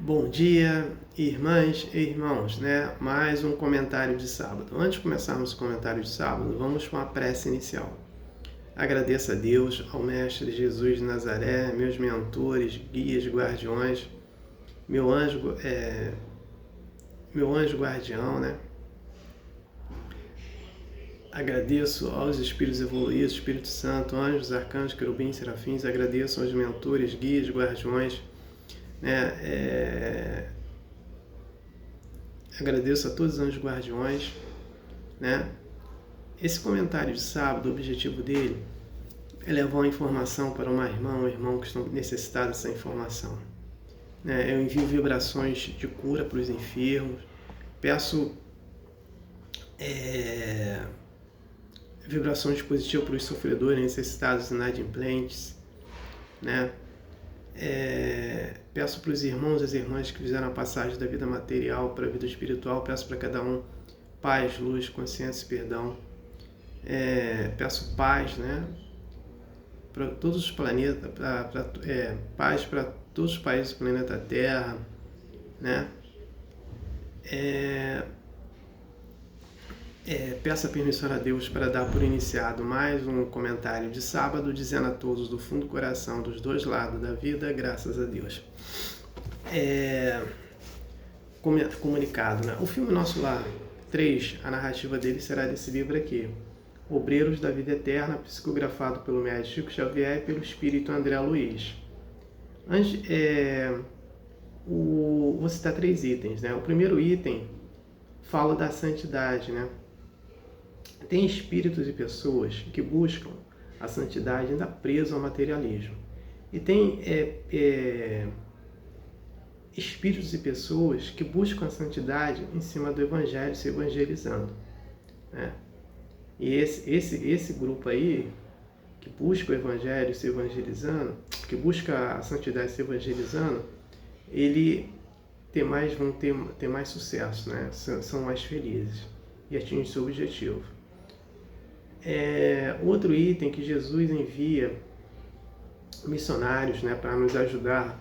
Bom dia, irmãs e irmãos, né? Mais um comentário de sábado. Antes de começarmos o comentário de sábado, vamos com a prece inicial. Agradeço a Deus, ao Mestre Jesus de Nazaré, meus mentores, guias, guardiões, meu anjo guardião, né? Agradeço aos Espíritos evoluídos, Espírito Santo, anjos, arcanjos, querubins, serafins. Agradeço aos mentores, guias, guardiões, né? Agradeço a todos os anjos guardiões, né? Esse comentário de sábado, o objetivo dele é levar uma informação para uma irmã, um irmão que estão necessitados dessa informação, né? Eu envio vibrações de cura para os enfermos, peço vibrações positivas para os sofredores, necessitados, inadimplentes, né? Peço para os irmãos e as irmãs que fizeram a passagem da vida material para a vida espiritual, peço para cada um paz, luz, consciência e perdão. Peço paz, né, para todos os planetas, paz para todos os países do planeta Terra, né? Peço a permissão a Deus para dar por iniciado mais um comentário de sábado, dizendo a todos do fundo do coração, dos dois lados da vida, graças a Deus. Comunicado, né? O filme Nosso Lar 3, a narrativa dele será desse livro aqui, Obreiros da Vida Eterna, psicografado pelo médico Chico Xavier e pelo espírito André Luiz. Vou citar 3 itens, né? O primeiro item fala da santidade, né? Tem espíritos e pessoas que buscam a santidade ainda preso ao materialismo. E tem espíritos e pessoas que buscam a santidade em cima do evangelho, se evangelizando, né? E esse grupo aí, que busca o evangelho se evangelizando, que busca a santidade se evangelizando, vão ter mais sucesso, né? São mais felizes e atingem seu objetivo. Outro item que Jesus envia missionários, né, para nos ajudar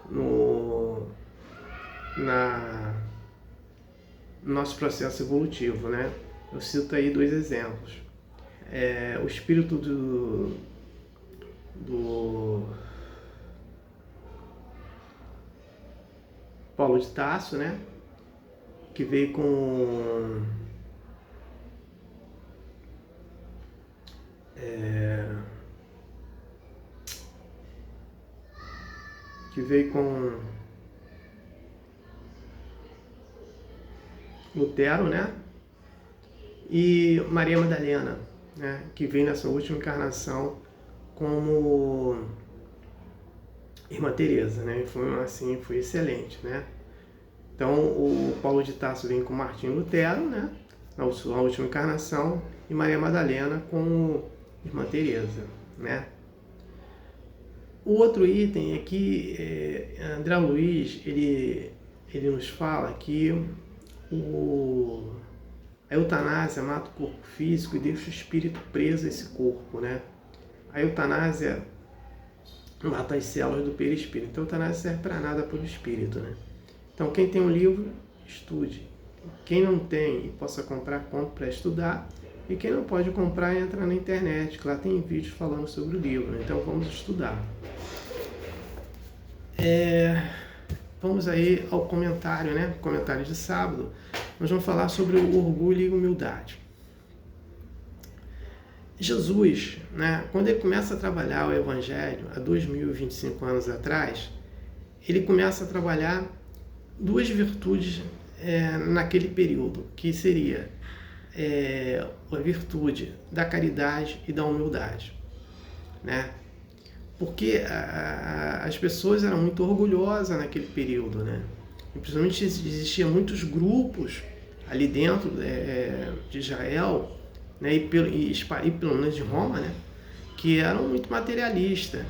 no nosso processo evolutivo, né? Eu cito aí 2 exemplos. O espírito do Paulo de Tarso, né? Que veio com Lutero, né? E Maria Madalena, né? Que veio na sua última encarnação como Irmã Teresa, né? Foi excelente, né? Então, o Paulo de Tarso vem com Martinho Lutero, né? Na última encarnação, e Maria Madalena com Irmã Teresa, né? O outro item é que André Luiz, ele nos fala que a eutanásia mata o corpo físico e deixa o espírito preso a esse corpo, né? A eutanásia mata as células do perispírito. Então, a eutanásia serve para nada para o espírito, né? Então, quem tem um livro, estude. Quem não tem e possa comprar, compre para estudar. E quem não pode comprar, entra na internet, que lá tem vídeos falando sobre o livro, né? Então, vamos estudar. Vamos aí ao comentário, né? Comentário de sábado. Nós vamos falar sobre o orgulho e humildade. Jesus, né, quando ele começa a trabalhar o Evangelho, há 2025 anos atrás, ele começa a trabalhar 2 virtudes naquele período, que seria a virtude da caridade e da humildade, né? Porque as pessoas eram muito orgulhosas naquele período, né? E principalmente existiam muitos grupos ali dentro de Israel, né? e pelo menos de Roma, né? Que eram muito materialistas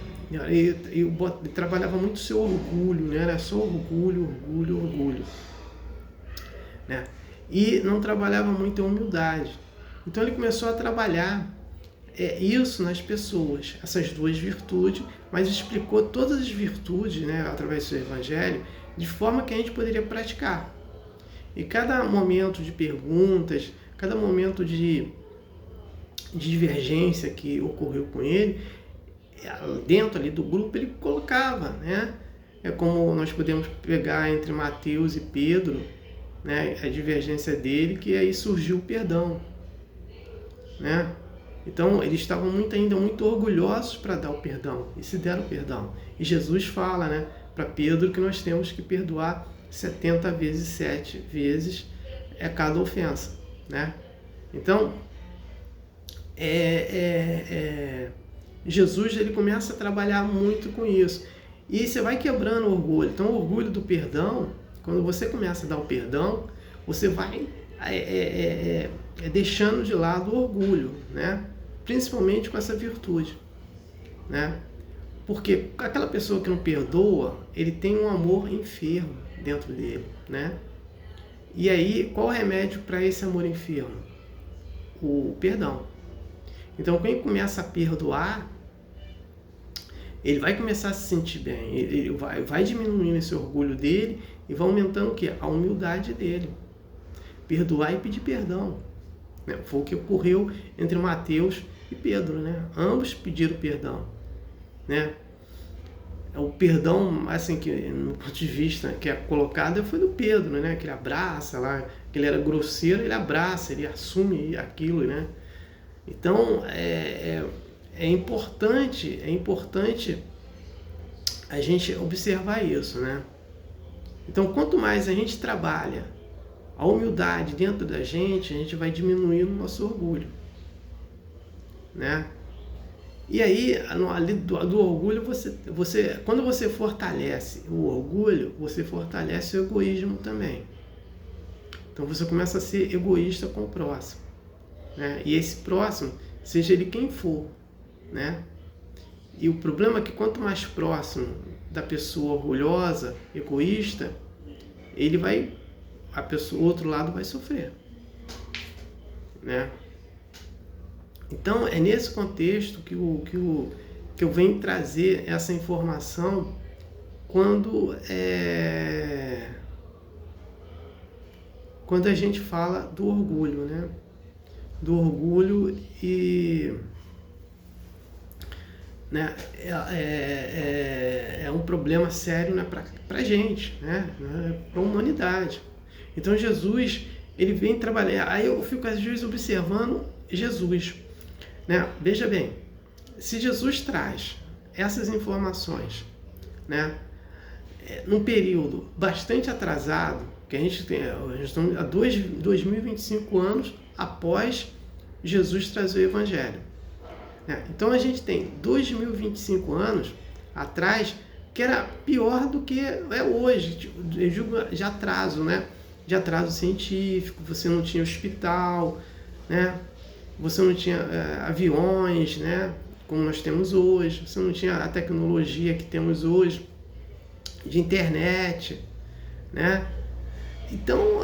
e trabalhava muito o seu orgulho, né? Era só orgulho, né? E não trabalhava muito a humildade. Então ele começou a trabalhar isso nas pessoas, essas duas virtudes, mas explicou todas as virtudes, né, através do seu evangelho, de forma que a gente poderia praticar. E cada momento de perguntas, cada momento de divergência que ocorreu com ele, dentro ali do grupo ele colocava, né? É como nós podemos pegar entre Mateus e Pedro, né, a divergência dele, que aí surgiu o perdão, né? Então eles estavam ainda muito orgulhosos para dar o perdão, e se deram o perdão. E Jesus fala, né, para Pedro que nós temos que perdoar 70 vezes 7 vezes cada ofensa, né? Então Jesus ele começa a trabalhar muito com isso, e você vai quebrando o orgulho. Então o orgulho do perdão, quando você começa a dar o perdão, você vai deixando de lado o orgulho, né? Principalmente com essa virtude, né? Porque aquela pessoa que não perdoa, ele tem um amor enfermo dentro dele, né? E aí, qual o remédio para esse amor enfermo? O perdão. Então, quem começa a perdoar, ele vai começar a se sentir bem, ele vai diminuindo esse orgulho dele e vai aumentando o quê? A humildade dele. Perdoar e pedir perdão. Foi o que ocorreu entre Mateus e Pedro, né? Ambos pediram perdão, né? O perdão, assim, que no ponto de vista que é colocado, foi do Pedro, né? Que ele abraça lá, que ele era grosseiro, ele abraça, ele assume aquilo, né? Então é importante a gente observar isso, né? Então, quanto mais a gente trabalha a humildade dentro da gente, a gente vai diminuindo o nosso orgulho, né? E aí, ali do orgulho, quando você fortalece o orgulho, você fortalece o egoísmo também. Então você começa a ser egoísta com o próximo, né? E esse próximo, seja ele quem for, né? E o problema é que quanto mais próximo da pessoa orgulhosa, egoísta, o outro lado vai sofrer, né? Então é nesse contexto que eu venho trazer essa informação quando a gente fala do orgulho, né? Do orgulho né? É um problema sério, né, para a gente, né? Para a humanidade. Então Jesus, ele vem trabalhar. Aí eu fico às vezes observando Jesus, né? Veja bem, se Jesus traz essas informações, né, num período bastante atrasado, que a gente estamos há 2025 anos após Jesus trazer o Evangelho, né? Então a gente tem 2025 anos atrás que era pior do que é hoje, eu digo de atraso, né? De atraso científico, você não tinha hospital, né? Você não tinha aviões, né? Como nós temos hoje, você não tinha a tecnologia que temos hoje, de internet, né? Então,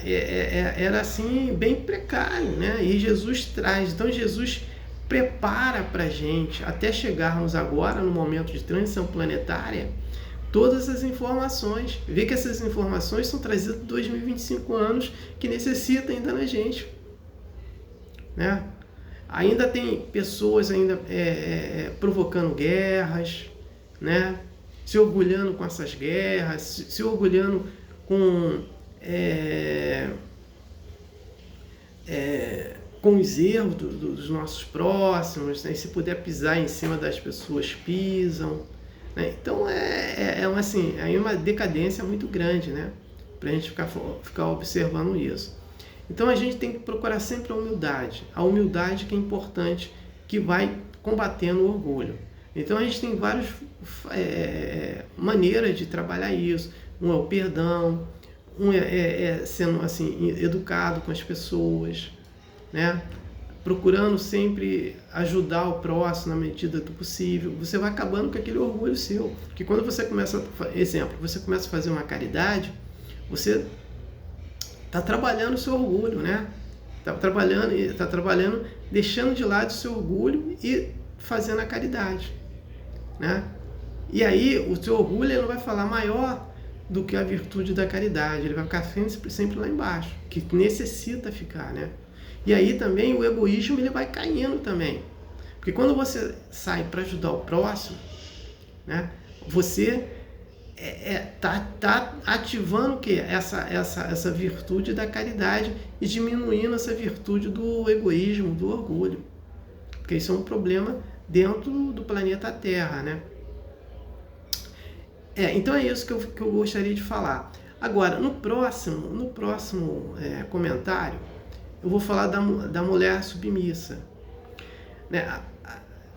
era assim, bem precário, né? E Jesus traz, então Jesus prepara para a gente, até chegarmos agora no momento de transição planetária, todas as informações. Vê que essas informações são trazidas de 2025 anos, que necessita ainda na gente, né? Ainda tem pessoas provocando guerras, né? Se orgulhando com essas guerras, se orgulhando com os erros dos nossos próximos, né? E se puder pisar em cima das pessoas, pisam, né? Então é uma decadência muito grande, né? Para a gente ficar observando isso. Então a gente tem que procurar sempre a humildade que é importante, que vai combatendo o orgulho. Então a gente tem várias maneiras de trabalhar isso. Um é o perdão, um é sendo assim educado com as pessoas, né? Procurando sempre ajudar o próximo na medida do possível. Você vai acabando com aquele orgulho seu, porque quando você começa a fazer uma caridade, você está trabalhando o seu orgulho, né? Está trabalhando deixando de lado o seu orgulho e fazendo a caridade, né? E aí o seu orgulho ele não vai falar maior do que a virtude da caridade, ele vai ficar sempre lá embaixo, que necessita ficar, né? E aí também o egoísmo ele vai caindo também, porque quando você sai para ajudar o próximo, né, você tá ativando o quê? Essa virtude da caridade e diminuindo essa virtude do egoísmo, do orgulho, porque isso é um problema dentro do planeta Terra, né? Então é isso que eu gostaria de falar. Agora, no próximo comentário, eu vou falar da mulher submissa, né?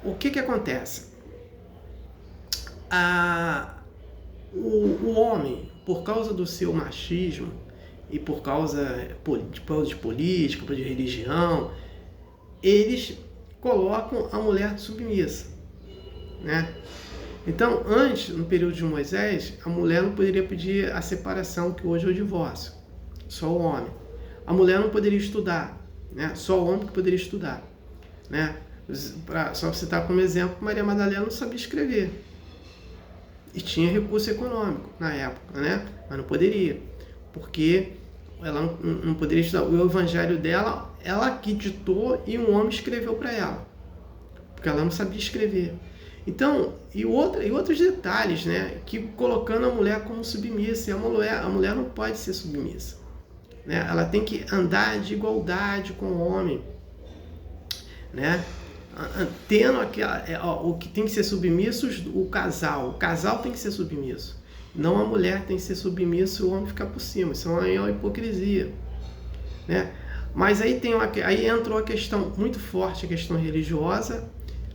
O que acontece? O homem, por causa do seu machismo e por causa de política, de religião, eles colocam a mulher submissa, né? Então, antes, no período de Moisés, a mulher não poderia pedir a separação, que hoje é o divórcio, só o homem. A mulher não poderia estudar, né? Só o homem que poderia estudar, né? Só citar como exemplo, Maria Madalena não sabia escrever e tinha recurso econômico na época, né? Mas não poderia, porque ela não poderia estudar. O evangelho dela, ela que ditou e um homem escreveu para ela, porque ela não sabia escrever. Então, e outros detalhes, né? Que colocando a mulher como submissa, e a mulher não pode ser submissa, né? Ela tem que andar de igualdade com o homem, né? Tendo o que tem que ser submisso, o casal tem que ser submisso, não a mulher tem que ser submissa e o homem ficar por cima. Isso é uma hipocrisia, né? Mas aí aí entrou a questão muito forte, a questão religiosa,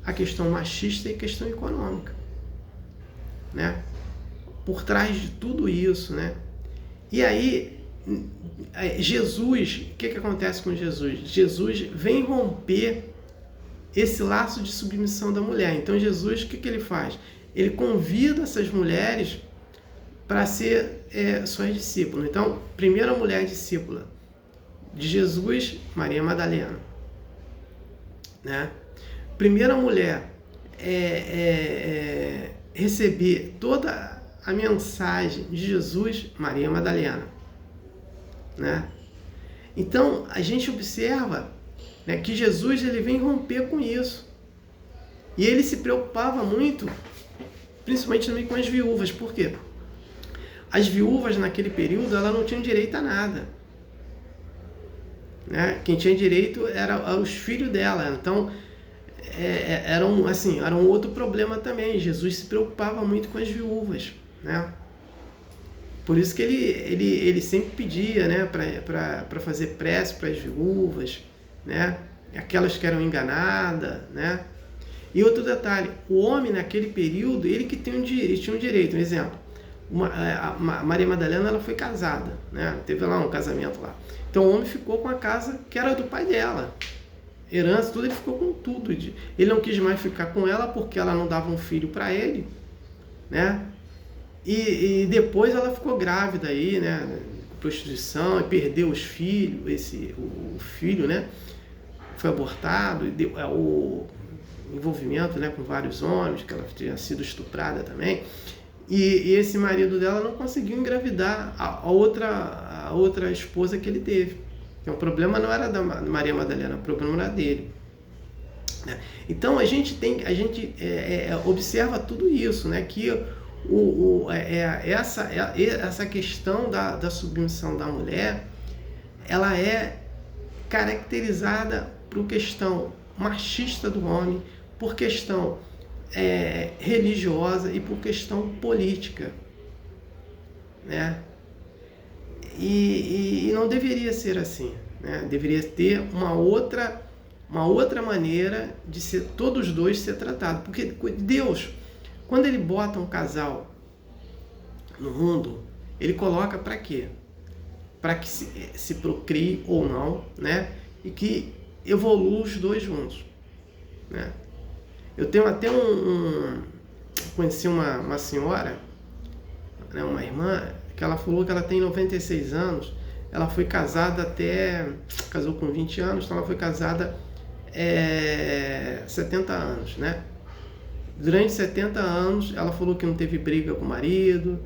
a questão machista e a questão econômica, né? Por trás de tudo isso, né? E aí Jesus, o que acontece com Jesus? Jesus vem romper esse laço de submissão da mulher. Então Jesus, o que ele faz? Ele convida essas mulheres para ser suas discípulas. Então, primeira mulher discípula de Jesus, Maria Madalena, né? Primeira mulher receber toda a mensagem de Jesus, Maria Madalena, né? Então a gente observa, né, que Jesus ele vem romper com isso, e ele se preocupava muito, principalmente também com as viúvas. Por quê? As viúvas naquele período elas não tinham direito a nada, né? Quem tinha direito eram os filhos dela. Então era um outro problema também. Jesus se preocupava muito com as viúvas, né? Por isso que ele sempre pedia, né, para fazer prece para as viúvas, né? Aquelas que eram enganadas, né? E outro detalhe, o homem naquele período, ele tinha um direito. Um exemplo, a Maria Madalena ela foi casada, né? Teve lá um casamento lá. Então o homem ficou com a casa que era do pai dela, herança, tudo, ele ficou com tudo. Ele não quis mais ficar com ela porque ela não dava um filho para ele, né? E depois ela ficou grávida aí, né? Prostituição, e perdeu os filhos, o filho, né? Foi abortado, e deu o envolvimento, né, com vários homens, que ela tinha sido estuprada também. E esse marido dela não conseguiu engravidar a outra esposa que ele teve. Então, o problema não era da Maria Madalena, o problema era dele. Então a gente observa tudo isso, né? Que essa questão da submissão da mulher, ela é caracterizada por questão machista do homem, por questão religiosa e por questão política, né? E não deveria ser assim, né? Deveria ter uma outra maneira de todos os dois ser tratados, porque Deus, quando ele bota um casal no mundo, ele coloca para quê? Para que se procrie ou não, né? E que evolua os dois juntos, né? Eu tenho até conheci uma senhora, né, uma irmã, que ela falou que ela tem 96 anos, ela foi casada casou com 20 anos, então ela foi casada 70 anos, né? Durante 70 anos, ela falou que não teve briga com o marido,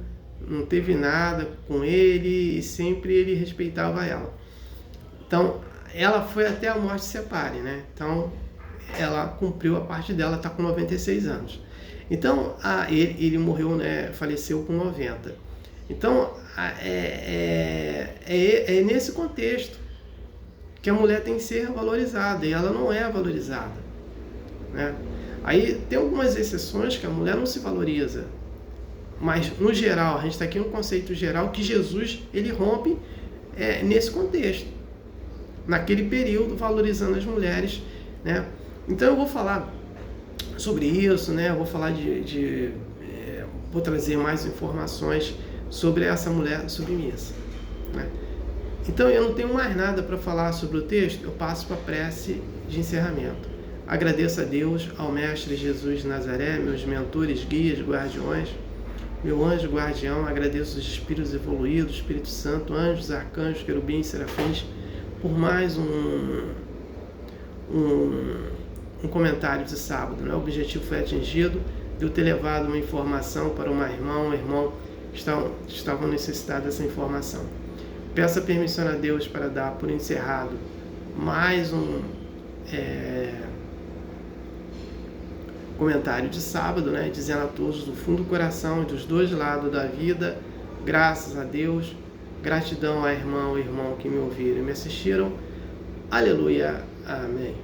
não teve nada com ele, e sempre ele respeitava ela. Então, ela foi até a morte se separe, né? Então, ela cumpriu a parte dela, está com 96 anos. Então, ele morreu, né? Faleceu com 90. Então, é nesse contexto que a mulher tem que ser valorizada, e ela não é valorizada, né? Aí tem algumas exceções que a mulher não se valoriza, mas no geral, a gente está aqui no conceito geral que Jesus ele rompe nesse contexto, naquele período, valorizando as mulheres, né? Então eu vou falar sobre isso, né? Eu vou falar vou trazer mais informações sobre essa mulher submissa, né? Então eu não tenho mais nada para falar sobre o texto, eu passo para a prece de encerramento. Agradeço a Deus, ao Mestre Jesus de Nazaré, meus mentores, guias, guardiões, meu anjo guardião, agradeço os espíritos evoluídos, Espírito Santo, anjos, arcanjos, querubins, serafins, por mais um comentário de sábado, né? O objetivo foi atingido, de eu ter levado uma informação para um irmão que estavam necessitados dessa informação. Peço a permissão a Deus para dar por encerrado mais um comentário de sábado, né? Dizendo a todos do fundo do coração e dos dois lados da vida, graças a Deus, gratidão a irmão e irmão que me ouviram e me assistiram. Aleluia, amém.